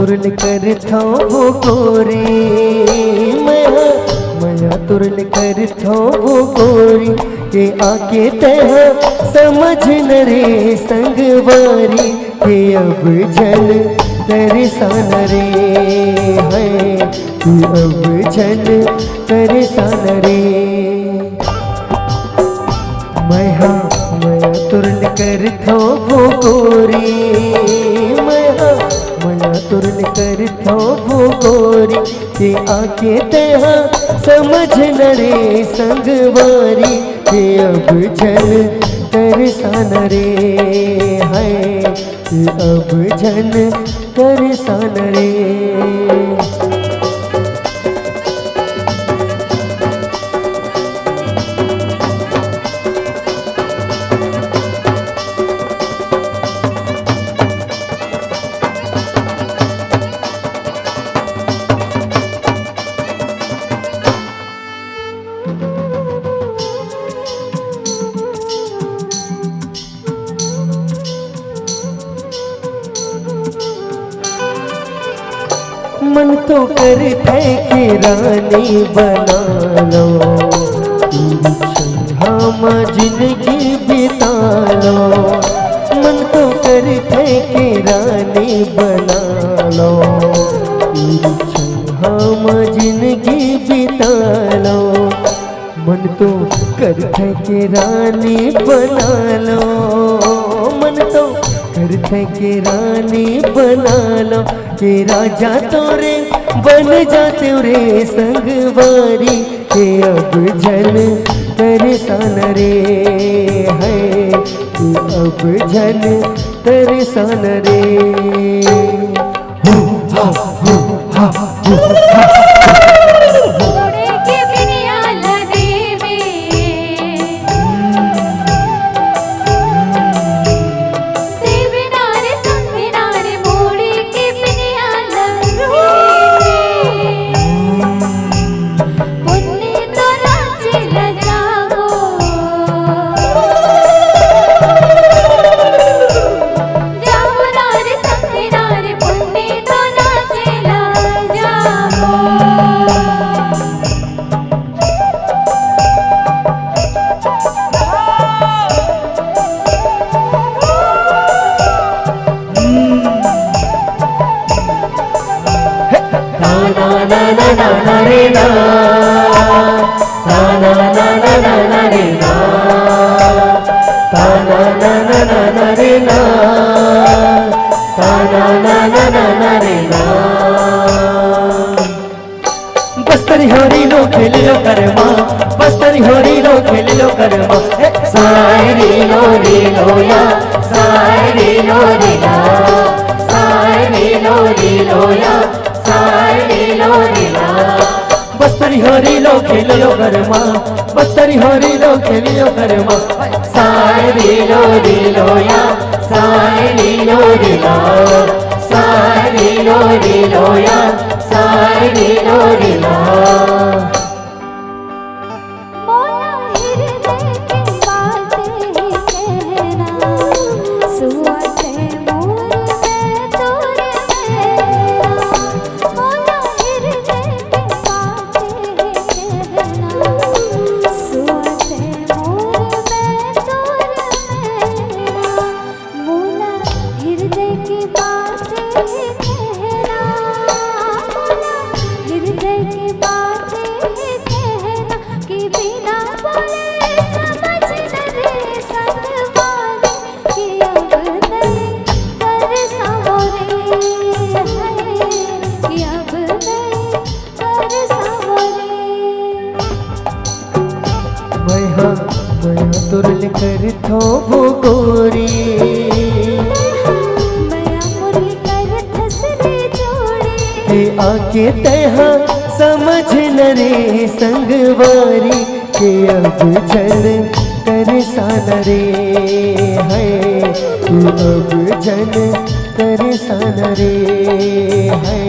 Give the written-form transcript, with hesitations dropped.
तुरल कर थो वो गोरी, माया तुरल कर थो वो गोरी के आके तह समझ न रे संगवारी के अब जन तरसान रे है कि अब जन तरसान रे। मैं तुरल कर थो वो गोरी, मैं तुरल कर थो वो गोरी के आके तह समझ न रे संगवारी के अब जन तरसान रे है कि अब जन तरसान रे। मन तो करते कि रानी बना लो, हम जिंदगी बिता लो। मन तो करते कि रानी बना लो, हम जिंदगी बिता लो। मन तो करते कि रानी बना लो, मन तो करते कि रानी बना लो के राजा तोरे बन जाते रे संगवारी के अब जन तरसान रे है कि अब जन तरसान रे। बस्तरी होरी लो खेल लो करमा, बस्तरी होरी लो खेल लो करमा। सायरी लो री लो या, सायरी लो री ला, सायरी लो री लो या, सायरी लो री ला। बस्तरी होरी लो खेल लो करमा, बस्तरी होरी लो खेल लो करमा। सायरी लो री लो या, सायरी लो री ला, सायरी लो री लो या, सायरी लो री ला। तुरल कर थो वो गोरी, के आके तह समझ न रे संगवारी के अब जन तरसान रे है कि अब जन तरसान रे है।